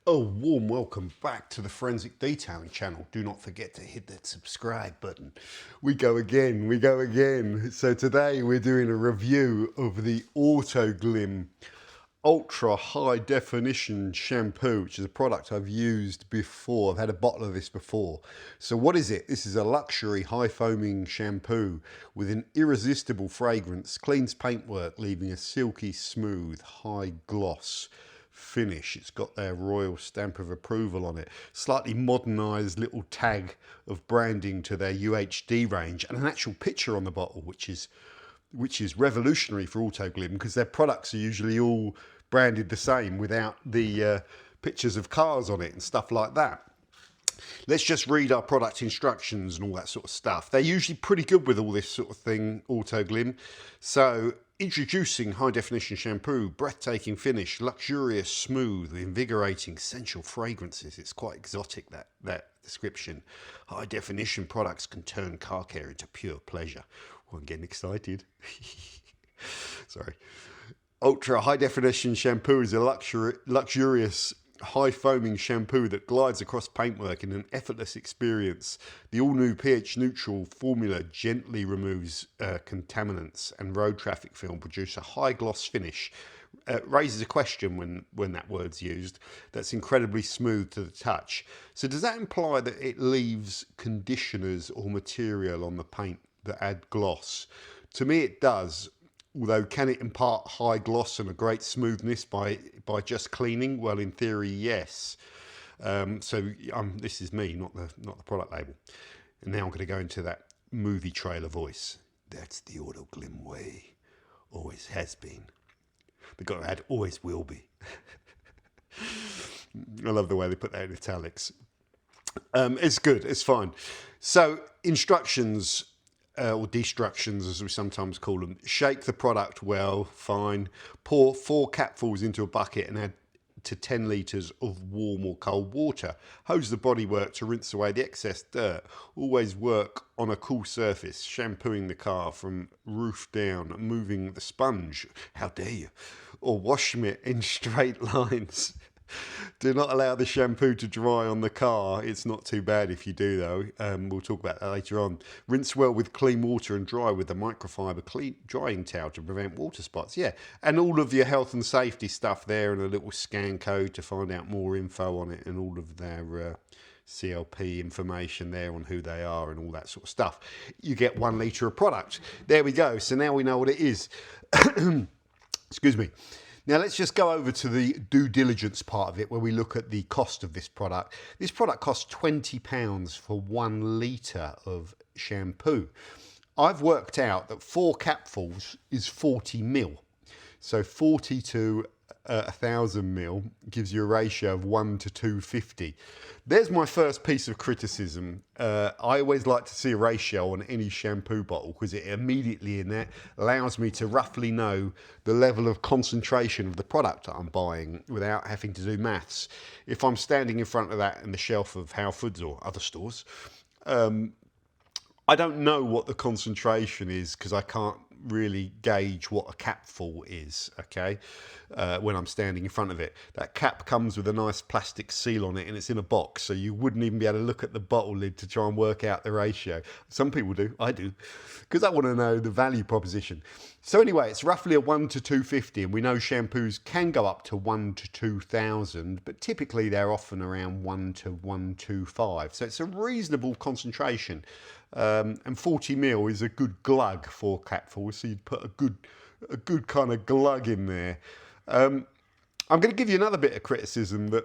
A warm welcome back to the Forensic Detailing channel. Do not forget to hit that subscribe button. We go again. So today we're doing a review of the Autoglym Ultra High Definition Shampoo, which is a product I've used before. I've had a bottle of this before. So what is it? This is a luxury high foaming shampoo with an irresistible fragrance, cleans paintwork, leaving a silky smooth high gloss finish. It's got their royal stamp of approval on it. Slightly modernised little tag of branding to their UHD range, and an actual picture on the bottle, which is revolutionary for Autoglym, because their products are usually all branded the same without the pictures of cars on it and stuff like that. Let's just read our product instructions and all that sort of stuff. They're usually pretty good with all this sort of thing, Autoglym. So, introducing high definition shampoo, breathtaking finish, luxurious, smooth, invigorating, sensual fragrances. It's quite exotic, that description. High definition products can turn car care into pure pleasure. Oh, I'm getting excited. Sorry. Ultra high definition shampoo is a luxurious high foaming shampoo that glides across paintwork in an effortless experience. The all new pH neutral formula gently removes contaminants and road traffic film, produce a high gloss finish. Raises a question when that word's used. That's incredibly smooth to the touch. So does that imply that it leaves conditioners or material on the paint that add gloss? To me it does. Although, can it impart high gloss and a great smoothness by just cleaning? Well, in theory, yes. This is me, not the product label. And now I'm going to go into that movie trailer voice. That's the Autoglym way. Always has been. They've got to add always will be. I love the way they put that in italics. It's good. It's fine. So, instructions. Or destructions, as we sometimes call them. Shake the product well, fine. Pour 4 capfuls into a bucket and add to 10 litres of warm or cold water. Hose the bodywork to rinse away the excess dirt. Always work on a cool surface, shampooing the car from roof down, moving the sponge, how dare you, or wash mitt in straight lines. Do not allow the shampoo to dry on the car. It's not too bad if you do, though. We'll talk about that later on. Rinse well with clean water and dry with a microfiber drying towel to prevent water spots. Yeah, and all of your health and safety stuff there, and a little scan code to find out more info on it, and all of their CLP information there on who they are and all that sort of stuff. You get 1 litre of product. There we go. So now we know what it is. Excuse me. Now let's just go over to the due diligence part of it, where we look at the cost of this product. This product costs £20 for 1 litre of shampoo. I've worked out that 4 capfuls is 40 mil. So 40 to 1,000 mil gives you a ratio of 1 to 250. There's my first piece of criticism. I always like to see a ratio on any shampoo bottle, because it immediately in there allows me to roughly know the level of concentration of the product that I'm buying without having to do maths. If I'm standing in front of that in the shelf of Halfords or other stores, I don't know what the concentration is, because I can't really gauge what a capful is, okay, when I'm standing in front of it. That cap comes with a nice plastic seal on it, and it's in a box, so you wouldn't even be able to look at the bottle lid to try and work out the ratio. Some people do, I do, because I want to know the value proposition. So anyway, it's roughly a 1 to 250, and we know shampoos can go up to 1 to 2,000, but typically they're often around 1 to 125, so it's a reasonable concentration. And 40 mil is a good glug for capfuls, so you'd put a good kind of glug in there. I'm going to give you another bit of criticism, that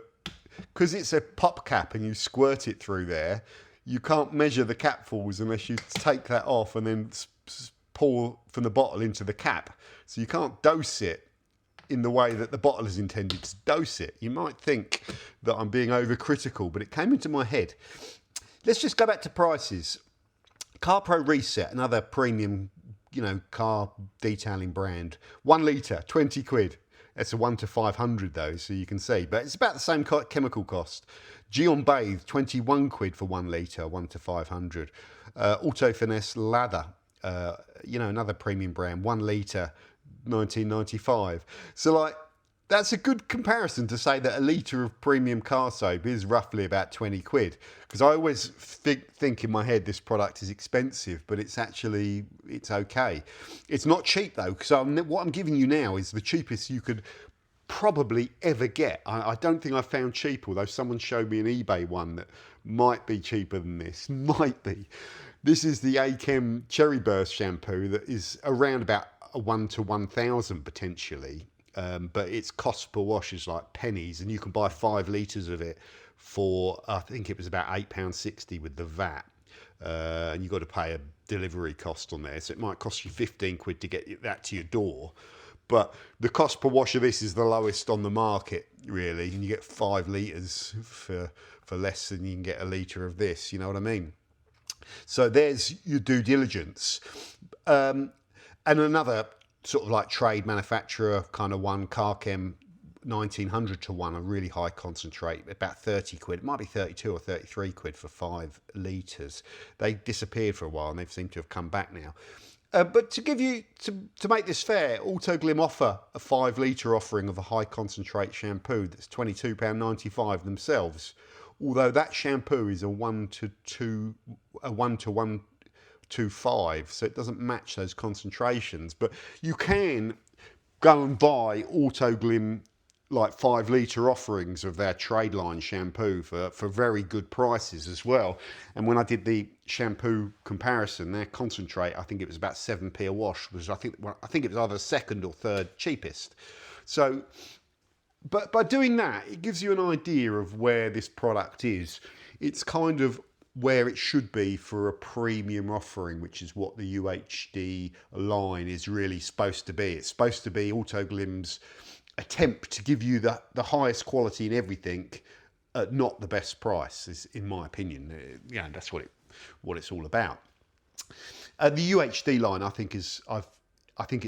because it's a pop cap and you squirt it through there, you can't measure the capfuls unless you take that off and then pour from the bottle into the cap. So you can't dose it in the way that the bottle is intended to dose it. You might think that I'm being overcritical, but it came into my head. Let's just go back to prices. CarPro Reset, another premium, car detailing brand. 1 litre, 20 quid. It's a 1 to 500 though, so you can see. But it's about the same chemical cost. Gion Bathe, 21 quid for 1 litre, 1 to 500. Auto Finesse Lather, another premium brand, 1 litre, 1995. So that's a good comparison to say that a litre of premium car soap is roughly about 20 quid. Because I always think in my head this product is expensive, but it's actually, it's okay. It's not cheap though, because what I'm giving you now is the cheapest you could probably ever get. I don't think I found cheap, although someone showed me an eBay one that might be cheaper than this. Might be. This is the Achem Cherry Burst shampoo that is around about a 1 to 1,000 potentially. But its cost per wash is like pennies, and you can buy 5 litres of it for, I think it was about £8.60 with the VAT. And you've got to pay a delivery cost on there, so it might cost you 15 quid to get that to your door. But the cost per wash of this is the lowest on the market, really, and you get 5 litres for less than you can get a litre of this, you know what I mean? So there's your due diligence. And another sort of like trade manufacturer kind of one, Carchem 1900 to 1, a really high concentrate, about 30 quid. It might be 32 or 33 quid for 5 litres. They disappeared for a while and they've seemed to have come back now. But to give you, to make this fair, Autoglym offer a 5 litre offering of a high concentrate shampoo that's £22.95 themselves. Although that shampoo is a 1 to 1.25, so it doesn't match those concentrations. But you can go and buy Autoglym like 5 litre offerings of their trade line shampoo for very good prices as well. And when I did the shampoo comparison, their concentrate, I think it was about 7p a wash, was I think it was either second or third cheapest. So, but by doing that, it gives you an idea of where this product is. It's kind of where it should be for a premium offering, which is what the UHD line is really supposed to be. It's supposed to be Autoglym's attempt to give you the highest quality in everything at not the best price, is, in my opinion. Yeah, that's what it's all about. The UHD line, I think it's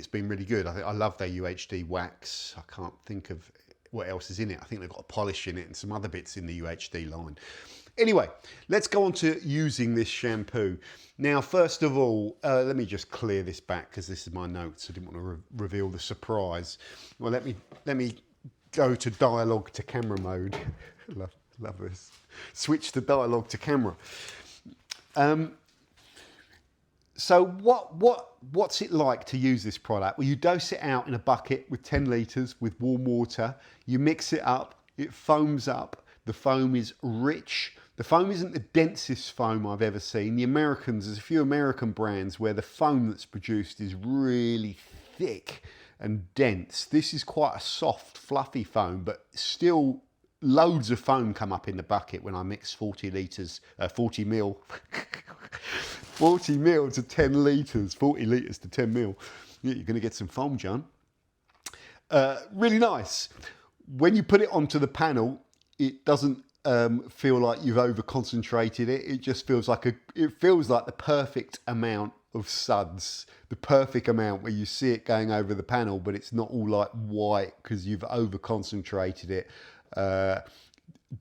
been really good. I love their UHD wax. I can't think of what else is in it. I think they've got a polish in it and some other bits in the UHD line. Anyway, let's go on to using this shampoo. Now, first of all, let me just clear this back because this is my notes. I didn't want to reveal the surprise. Well, let me go to dialogue to camera mode. love this. Switch to dialogue to camera. So what's it like to use this product? Well, you dose it out in a bucket with 10 litres with warm water. You mix it up. It foams up. The foam is rich. The foam isn't the densest foam I've ever seen. There's a few American brands where the foam that's produced is really thick and dense. This is quite a soft, fluffy foam, but still loads of foam come up in the bucket when I mix 40 mil, 40 mil to 10 litres, 40 litres to 10 mil. Yeah, you're going to get some foam, John. Really nice. When you put it onto the panel, it doesn't feel like you've over concentrated it. It just feels like the perfect amount of suds, the perfect amount where you see it going over the panel, but it's not all like white because you've over concentrated it.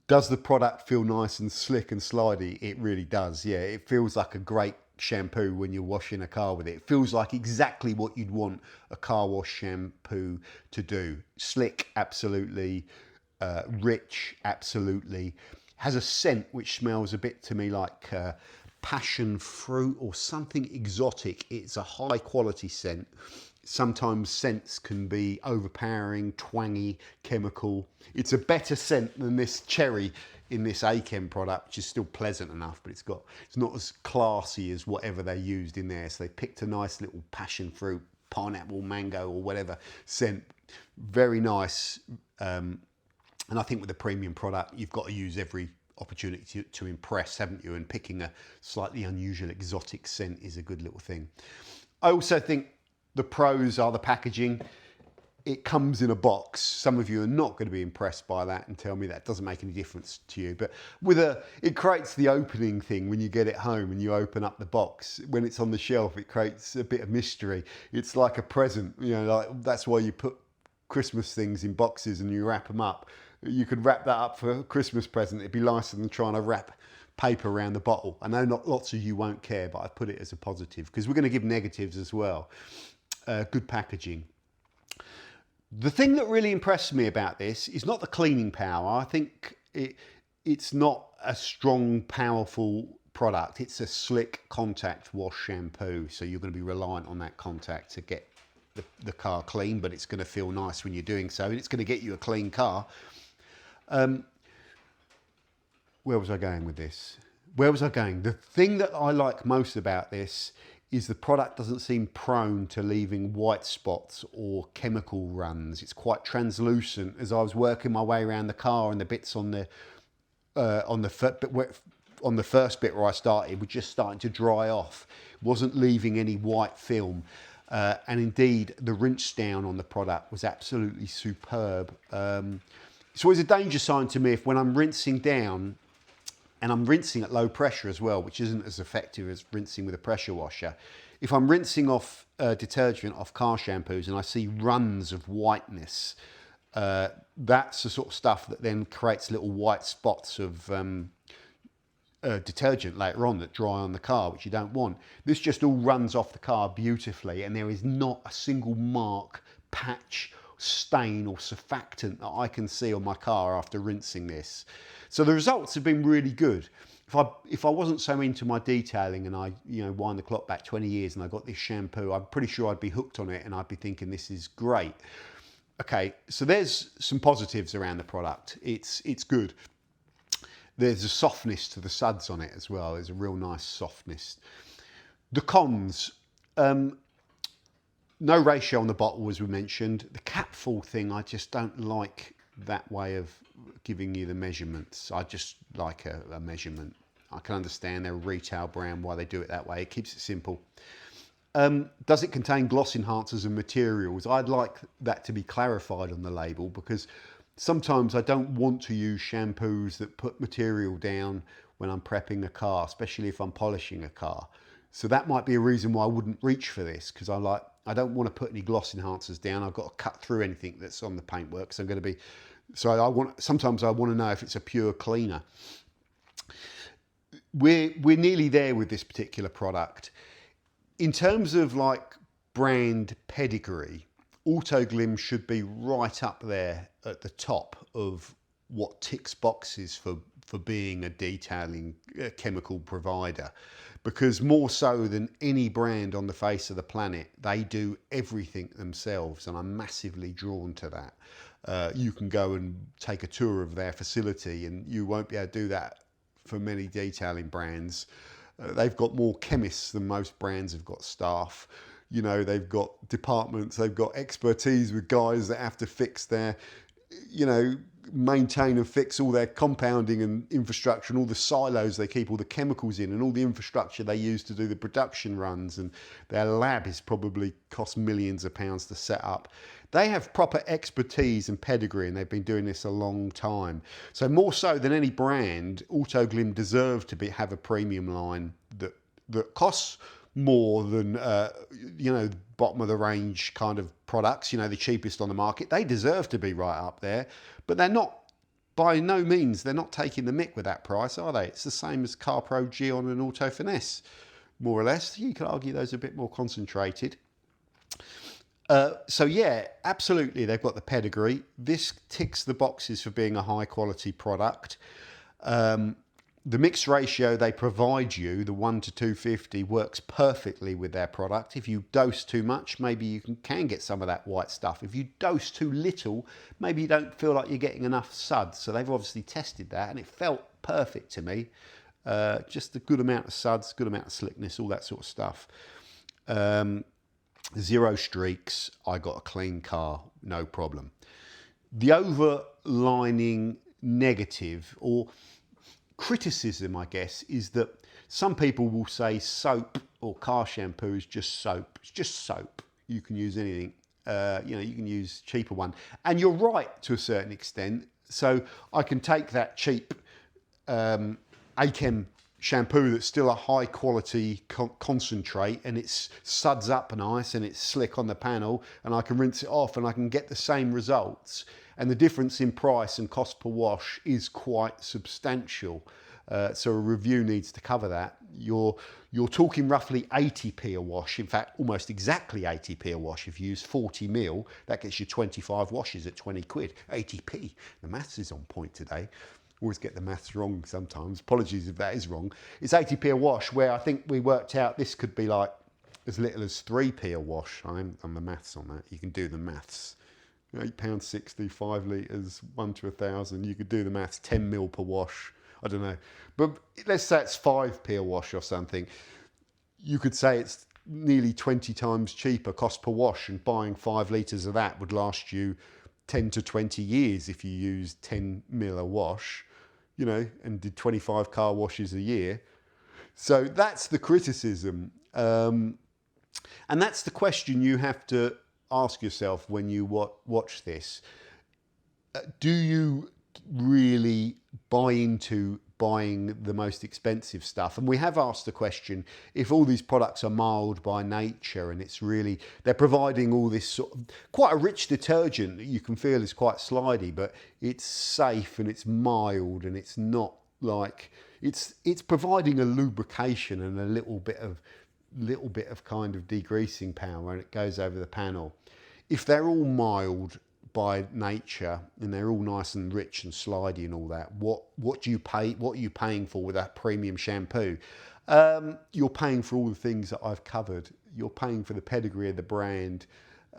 Does the product feel nice and slick and slidey? It really does. Yeah, it feels like a great shampoo when you're washing a car with it. It feels like exactly what you'd want a car wash shampoo to do. Slick, absolutely. Rich, absolutely. Has a scent which smells a bit to me like passion fruit or something exotic. It's a high quality scent. Sometimes scents can be overpowering, twangy, chemical. It's a better scent than this cherry in this Achem product, which is still pleasant enough, but it's not as classy as whatever they used in there. So they picked a nice little passion fruit, pineapple, mango, or whatever scent. Very nice. And I think with a premium product, you've got to use every opportunity to impress, haven't you? And picking a slightly unusual exotic scent is a good little thing. I also think the pros are the packaging. It comes in a box. Some of you are not going to be impressed by that and tell me that doesn't make any difference to you. But it creates the opening thing when you get it home and you open up the box. When it's on the shelf, it creates a bit of mystery. It's like a present, like that's why you put Christmas things in boxes and you wrap them up. You could wrap that up for a Christmas present. It'd be nicer than trying to wrap paper around the bottle. I know not lots of you won't care, but I've put it as a positive because we're going to give negatives as well. Good packaging. The thing that really impressed me about this is not the cleaning power. I think it's not a strong, powerful product. It's a slick contact wash shampoo. So you're going to be reliant on that contact to get the car clean, but it's going to feel nice when you're doing so, and it's going to get you a clean car. Where was I going with this? Where was I going? The thing that I like most about this is the product doesn't seem prone to leaving white spots or chemical runs. It's quite translucent. As I was working my way around the car, and the bits on the first bit where I started were just starting to dry off. It wasn't leaving any white film. And indeed, the rinse down on the product was absolutely superb. It's always a danger sign to me if when I'm rinsing down, and I'm rinsing at low pressure as well, which isn't as effective as rinsing with a pressure washer. If I'm rinsing off detergent off car shampoos and I see runs of whiteness, that's the sort of stuff that then creates little white spots of detergent later on that dry on the car, which you don't want. This just all runs off the car beautifully, and there is not a single mark, patch, stain or surfactant that I can see on my car after rinsing this. So the results have been really good. If I wasn't so into my detailing and I wind the clock back 20 years and I got this shampoo, I'm pretty sure I'd be hooked on it and I'd be thinking this is great. Okay, so there's some positives around the product. It's good. There's a softness to the suds on it as well. There's a real nice softness. The cons, no ratio on the bottle, as we mentioned. The capful thing, I just don't like that way of giving you the measurements. I just like a measurement. I can understand they're a retail brand, why they do it that way. It keeps it simple. Does it contain gloss enhancers and materials? I'd like that to be clarified on the label, because sometimes I don't want to use shampoos that put material down when I'm prepping a car, especially if I'm polishing a car. So that might be a reason why I wouldn't reach for this, because I don't want to put any gloss enhancers down. I've got to cut through anything that's on the paintwork. So sometimes I want to know if it's a pure cleaner. We're nearly there with this particular product. In terms of like brand pedigree, Autoglym should be right up there at the top of what ticks boxes for being a detailing chemical provider, because more so than any brand on the face of the planet, they do everything themselves, and I'm massively drawn to that. You can go and take a tour of their facility and you won't be able to do that for many detailing brands. They've got more chemists than most brands have got staff. They've got departments, they've got expertise with guys that have to fix their, maintain and fix all their compounding and infrastructure and all the silos they keep all the chemicals in and all the infrastructure they use to do the production runs. And their lab is probably cost millions of pounds to set up. They have proper expertise and pedigree, and they've been doing this a long time. So more so than any brand, Autoglym deserve to have a premium line that costs more than bottom of the range kind of products, the cheapest on the market. They deserve to be right up there, but they're not, by no means, they're not taking the mick with that price, are they? It's the same as CarPro, Geon and Auto Finesse, more or less. You could argue those are a bit more concentrated. So yeah, absolutely, they've got the pedigree. This ticks the boxes for being a high quality product. The mix ratio they provide you, the 1 to 250, works perfectly with their product. If you dose too much, maybe you can get some of that white stuff. If you dose too little, maybe you don't feel like you're getting enough suds. So they've obviously tested that, and it felt perfect to me. Just a good amount of suds, good amount of slickness, all that sort of stuff. 0 streaks, I got a clean car, no problem. The overlining negative or criticism, I guess, is that some people will say soap or car shampoo is just soap. It's just soap. You can use anything. You can use cheaper one. And you're right to a certain extent. So I can take that cheap Achem shampoo that's still a high quality concentrate, and it suds up nice and it's slick on the panel, and I can rinse it off and I can get the same results. And the difference in price and cost per wash is quite substantial. So a review needs to cover that. You're talking roughly 80p a wash. In fact, almost exactly 80p a wash. If you use 40 mil, that gets you 25 washes at 20 quid. 80p. The maths is on point today. Always get the maths wrong sometimes. Apologies if that is wrong. It's 80p a wash, where I think we worked out this could be like as little as 3p a wash. I haven't done the maths on that. You can do the maths. £8.60, 5 litres, 1 to 1,000. You could do the maths, 10 mil per wash. I don't know. But let's say it's 5p a wash or something. You could say it's nearly 20 times cheaper cost per wash, and buying 5 litres of that would last you 10 to 20 years if you used 10 mil a wash, you know, and did 25 car washes a year. So that's the criticism. And that's the question you have to ask yourself when you watch this. Do you really buy into buying the most expensive stuff? And we have asked the question, if all these products are mild by nature and it's really, they're providing all this sort of, quite a rich detergent that you can feel is quite slidey, but it's safe and it's mild and it's not like, it's providing a lubrication and a little bit of kind of degreasing power, and it goes over the panel. If they're all mild by nature and they're all nice and rich and slidey and all that, what do you pay? What are you paying for with that premium shampoo? You're paying for all the things that I've covered. You're paying for the pedigree of the brand,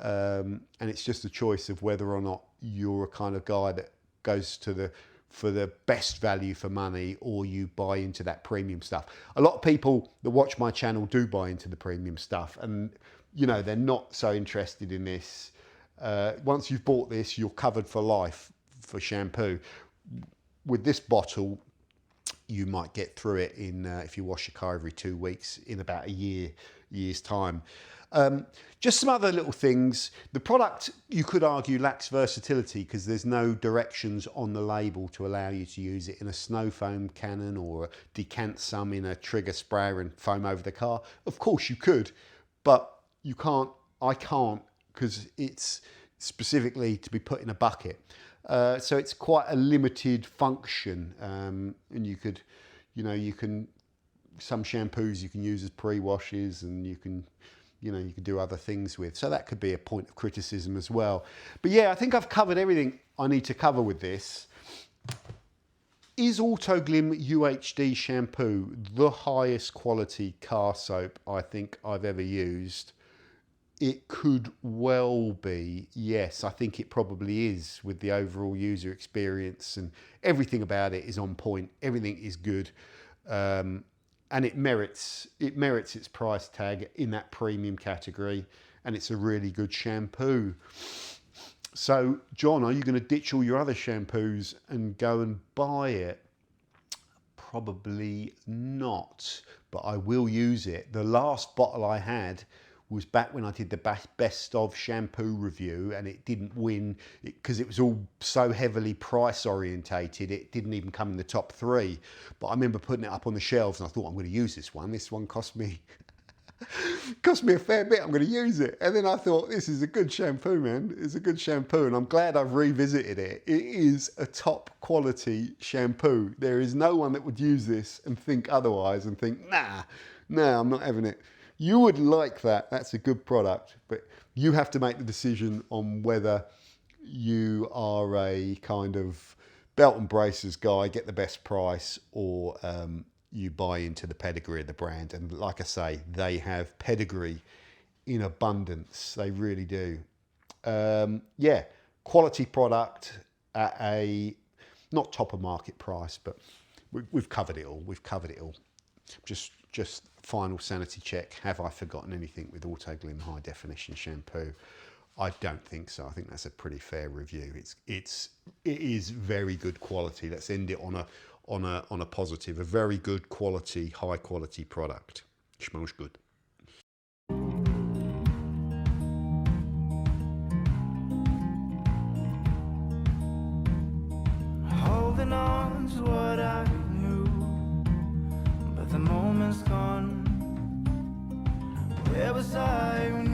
and it's just a choice of whether or not you're a kind of guy that goes for the best value for money, or you buy into that premium stuff. A lot of people that watch my channel do buy into the premium stuff, and you know, they're not so interested in this. Once you've bought this, you're covered for life for shampoo. With this bottle, you might get through it in, if you wash your car every 2 weeks, in about a year's time. Just some other little things. The product, you could argue, lacks versatility because there's no directions on the label to allow you to use it in a snow foam cannon or decant some in a trigger sprayer and foam over the car. Of course you could, but you can't. I can't, because it's specifically to be put in a bucket. So it's quite a limited function, and you could, some shampoos you can use as pre-washes, and you can do other things with. So that could be a point of criticism as well. But yeah, I think I've covered everything I need to cover with this. Is Autoglym UHD Shampoo the highest quality car soap I think I've ever used? It could well be, yes. I think it probably is, with the overall user experience, and everything about it is on point. Everything is good, and it merits its price tag in that premium category, and it's a really good shampoo. So, John, are you going to ditch all your other shampoos and go and buy it? Probably not, but I will use it. The last bottle I had was back when I did the best of shampoo review, and it didn't win because it was all so heavily price orientated. It didn't even come in the top 3, but I remember putting it up on the shelves and I thought, I'm going to use this one. This one cost me a fair bit. I'm going to use it. And then I thought, this is a good shampoo, man. It's a good shampoo, and I'm glad I've revisited it. It is a top quality shampoo. There is no one that would use this and think otherwise and think, nah, I'm not having it. You would like that. That's a good product, but you have to make the decision on whether you are a kind of belt and braces guy, get the best price, or you buy into the pedigree of the brand. And like I say, they have pedigree in abundance. They really do. Yeah, quality product at a not top of market price, but we've covered it all. We've covered it all. Just final sanity check. Have I forgotten anything with Autoglym High Definition Shampoo? I don't think so. I think that's a pretty fair review. It is very good quality. Let's end it on a positive. A very good quality, high quality product. Smells good. Holding on to what I knew, but the moment's gone. Where was I when